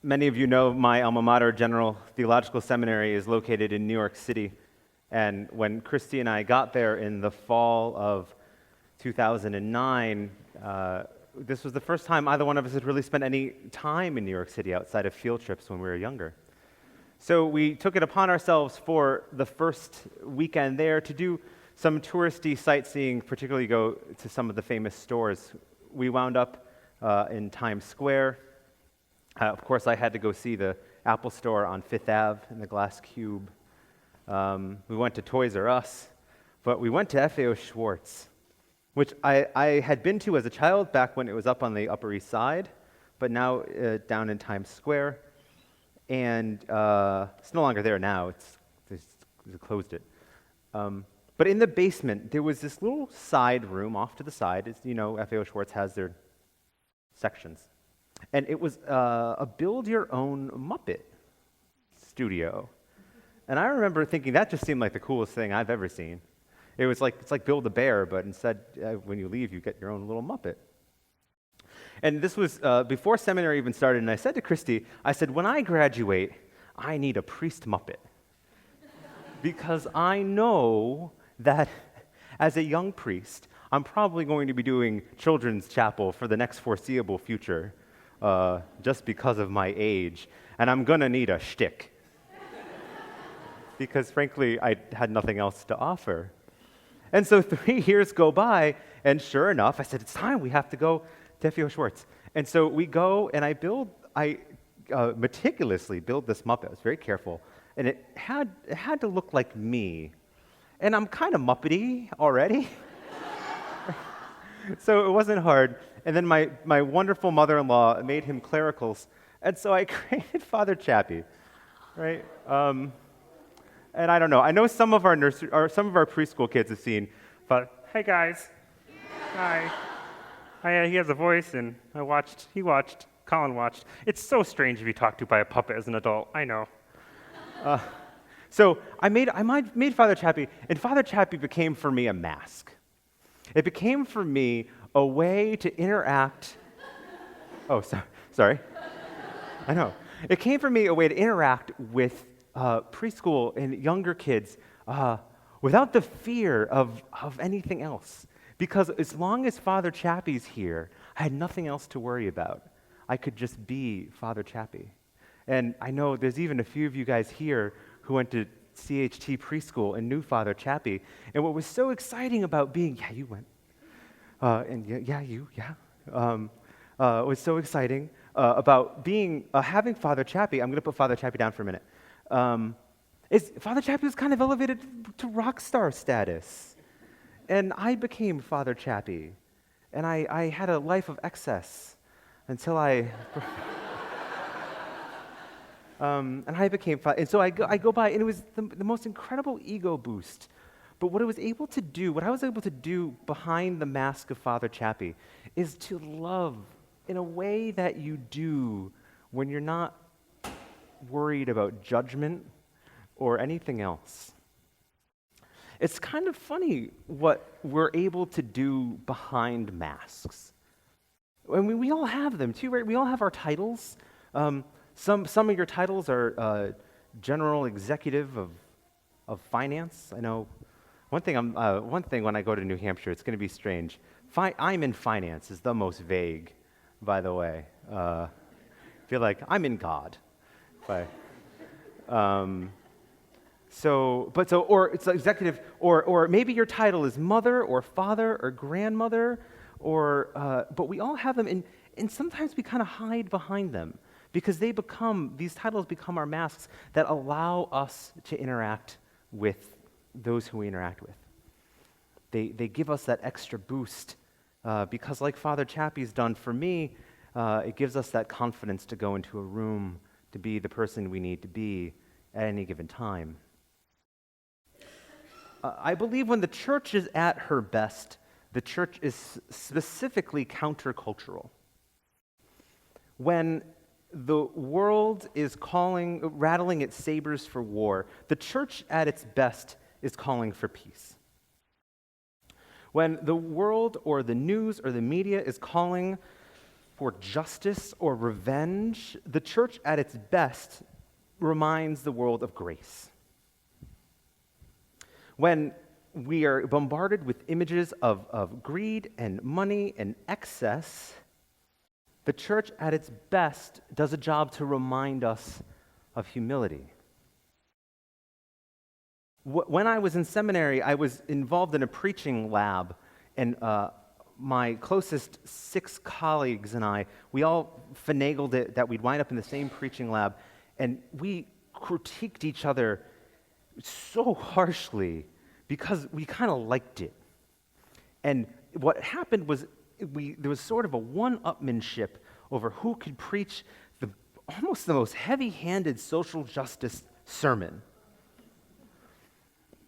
Many of you know my alma mater, General Theological Seminary, is located in New York City. And when Christy and I got there in the fall of 2009, this was the first time either one of us had really spent any time in New York City outside of field trips when we were younger. So we took it upon ourselves for the first weekend there to do some touristy sightseeing, particularly go to some of the famous stores. We wound up in Times Square. Of course, I had to go see the Apple Store on Fifth Ave in the Glass Cube. We went to Toys R Us, but we went to FAO Schwarz, which I had been to as a child back when it was up on the Upper East Side, but now down in Times Square. And it's no longer there now. They closed it. But in the basement, there was this little side room off to the side. As you know, FAO Schwarz has their sections. And it was a build-your-own Muppet studio. And I remember thinking that just seemed like the coolest thing I've ever seen. It's like Build-A-Bear, but instead, when you leave, you get your own little Muppet. And this was before seminary even started, and I said to Christy, I said, when I graduate, I need a priest Muppet. Because I know that as a young priest, I'm probably going to be doing children's chapel for the next foreseeable future, just because of my age, and I'm going to need a shtick. Because frankly, I had nothing else to offer. And so 3 years go by, and sure enough, I said, it's time, we have to go to FAO Schwarz. And so we go, and I meticulously build this Muppet. I was very careful, and it had to look like me. And I'm kind of Muppety already. So it wasn't hard. And then my wonderful mother-in-law made him clericals, and so I created Father Chappie, right? And I don't know. I know some of our preschool kids have seen, but hey guys, hi. He has a voice, and Colin watched. It's so strange to be talked to by a puppet as an adult. I know. So I made Father Chappie, and Father Chappie became for me a mask. It became for me a way to interact. Oh, sorry. I know. It came for me a way to interact with preschool and younger kids without the fear of anything else. Because as long as Father Chappie's here, I had nothing else to worry about. I could just be Father Chappie. And I know there's even a few of you guys here who went to CHT preschool and knew Father Chappie. And what was so exciting about being, yeah, you went. It was so exciting about having Father Chappie. I'm going to put Father Chappie down for a minute. Father Chappie was kind of elevated to rock star status. And I became Father Chappie. And I had a life of excess until I... and I became Father. And so I go by, and it was the most incredible ego boost. But what I was able to do behind the mask of Father Chappie is to love in a way that you do when you're not worried about judgment or anything else. It's kind of funny what we're able to do behind masks. I mean, we all have them too, right? We all have our titles. Some of your titles are General Executive of Finance. I know one thing when I go to New Hampshire, it's going to be strange. I'm in finance is the most vague, by the way. I feel like I'm in God. Or it's executive, or maybe your title is mother or father or grandmother, but we all have them, and sometimes we kind of hide behind them because these titles become our masks that allow us to interact with those who we interact with. They give us that extra boost because like Father Chappie's done for me, it gives us that confidence to go into a room to be the person we need to be at any given time. I believe when the church is at her best, the church is specifically countercultural. When the world is rattling its sabers for war, the church at its best is calling for peace. When the world or the news or the media is calling for justice or revenge, the church at its best reminds the world of grace. When we are bombarded with images of greed and money and excess, the church at its best does a job to remind us of humility. When I was in seminary, I was involved in a preaching lab, and my closest 6 colleagues and I, we all finagled it that we'd wind up in the same preaching lab, and we critiqued each other so harshly because we kind of liked it. And what happened was there was sort of a one-upmanship over who could preach almost the most heavy-handed social justice sermon.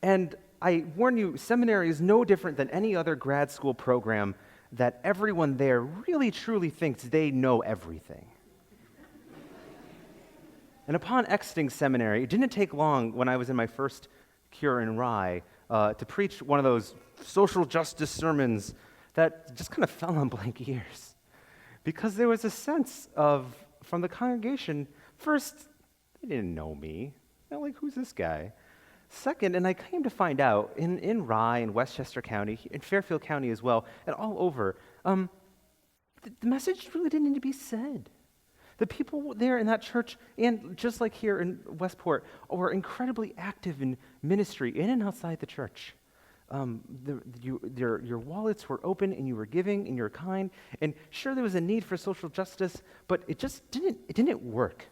And I warn you, seminary is no different than any other grad school program that everyone there really truly thinks they know everything. And upon exiting seminary, it didn't take long when I was in my first cure in Rye to preach one of those social justice sermons that just kind of fell on blank ears. Because there was a sense from the congregation, first, they didn't know me. They're like, who's this guy? Second, and I came to find out, in Rye, in Westchester County, in Fairfield County as well, and all over, the message really didn't need to be said. The people there in that church, and just like here in Westport, were incredibly active in ministry in and outside the church. Your wallets were open, and you were giving, and you were kind, and sure, there was a need for social justice, but it just didn't work.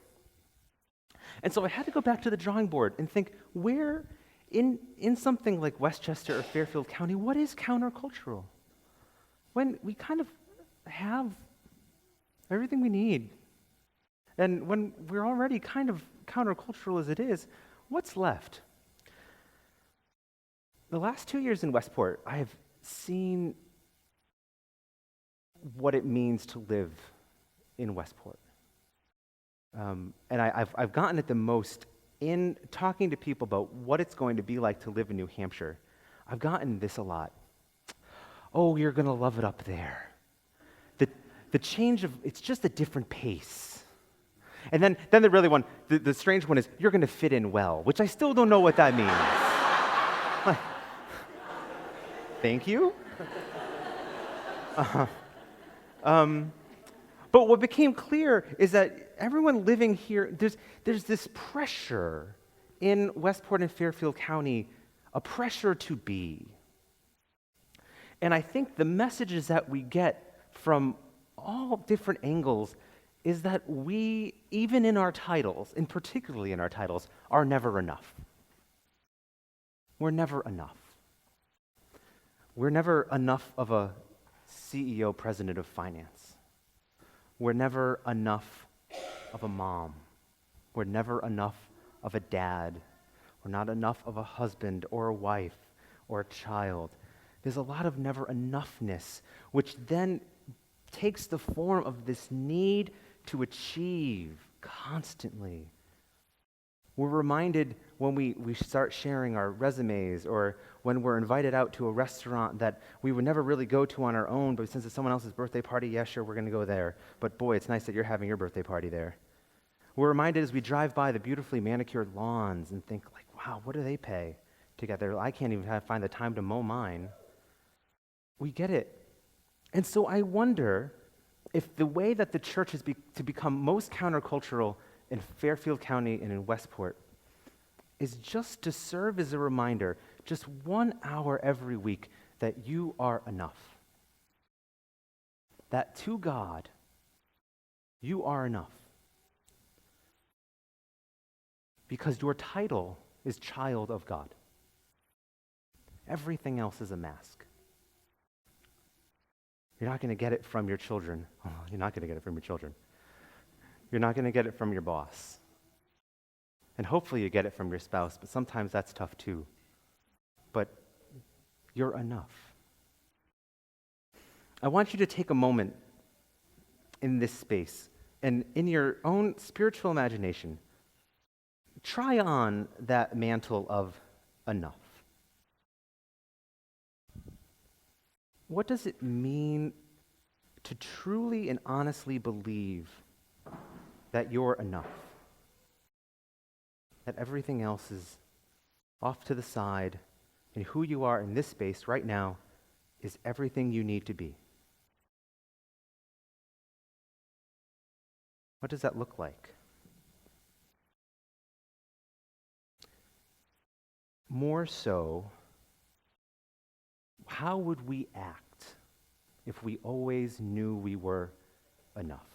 And so I had to go back to the drawing board and think, where in something like Westchester or Fairfield County, what is countercultural? When we kind of have everything we need, and when we're already kind of countercultural as it is, what's left? The last 2 years in Westport, I have seen what it means to live in Westport. And I've gotten it the most in talking to people about what it's going to be like to live in New Hampshire. I've gotten this a lot. Oh, you're going to love it up there. The change it's just a different pace. And then the really one, the strange one is, you're going to fit in well, which I still don't know what that means. Thank you. But what became clear is that everyone living here, there's this pressure in Westport and Fairfield County, a pressure to be. And I think the messages that we get from all different angles is that we, even in our titles, and particularly in our titles, are never enough. We're never enough. We're never enough of a CEO, president of finance. We're never enough of a mom. We're never enough of a dad. We're not enough of a husband or a wife or a child. There's a lot of never enoughness, which then takes the form of this need to achieve constantly. We're reminded when we start sharing our resumes, or when we're invited out to a restaurant that we would never really go to on our own, but since it's someone else's birthday party, yeah, sure, we're going to go there. But boy, it's nice that you're having your birthday party there. We're reminded as we drive by the beautifully manicured lawns and think, like, wow, what do they pay to get there? I can't even find the time to mow mine. We get it. And so I wonder if the way that the church has to become most countercultural in Fairfield County and in Westport is just to serve as a reminder, just 1 hour every week, that you are enough. That to God, you are enough. Because your title is child of God. Everything else is a mask. You're not going to get it from your children. Oh, you're not going to get it from your children. You're not going to get it from your boss. And hopefully you get it from your spouse, but sometimes that's tough too. But you're enough. I want you to take a moment in this space and in your own spiritual imagination, try on that mantle of enough. What does it mean to truly and honestly believe that you're enough? That everything else is off to the side, and who you are in this space right now is everything you need to be. What does that look like? More so, how would we act if we always knew we were enough?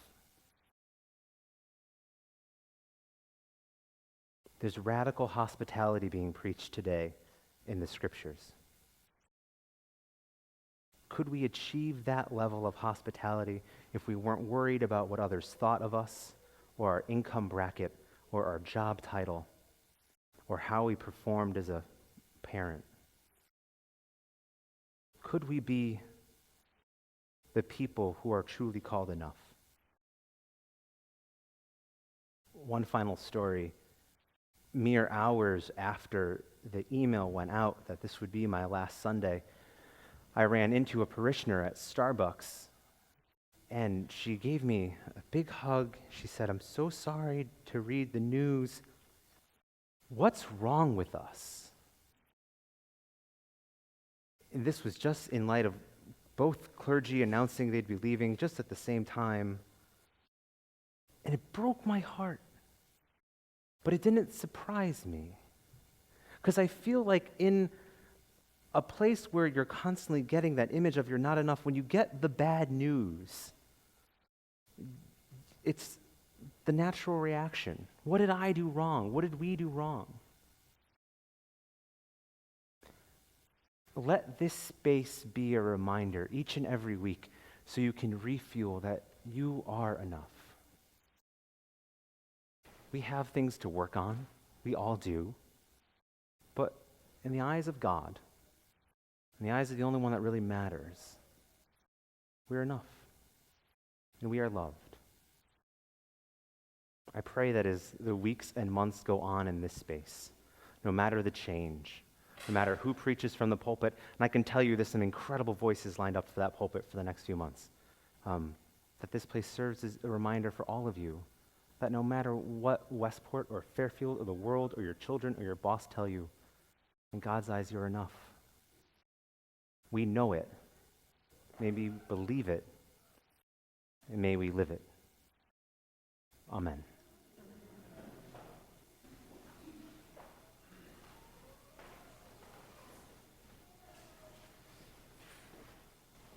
There's radical hospitality being preached today in the scriptures. Could we achieve that level of hospitality if we weren't worried about what others thought of us, or our income bracket, or our job title, or how we performed as a parent? Could we be the people who are truly called enough? One final story. Mere hours after the email went out that this would be my last Sunday, I ran into a parishioner at Starbucks, and she gave me a big hug. She said, "I'm so sorry to read the news. What's wrong with us?" And this was just in light of both clergy announcing they'd be leaving just at the same time. And it broke my heart. But it didn't surprise me. Because I feel like in a place where you're constantly getting that image of you're not enough, when you get the bad news, it's the natural reaction. What did I do wrong? What did we do wrong? Let this space be a reminder each and every week so you can refuel that you are enough. We have things to work on. We all do. But in the eyes of God, in the eyes of the only one that really matters, we're enough. And we are loved. I pray that as the weeks and months go on in this space, no matter the change, no matter who preaches from the pulpit, and I can tell you there's some incredible voices lined up for that pulpit for the next few months, that this place serves as a reminder for all of you that no matter what Westport or Fairfield or the world or your children or your boss tell you, in God's eyes, you're enough. We know it. May we believe it, and may we live it. Amen.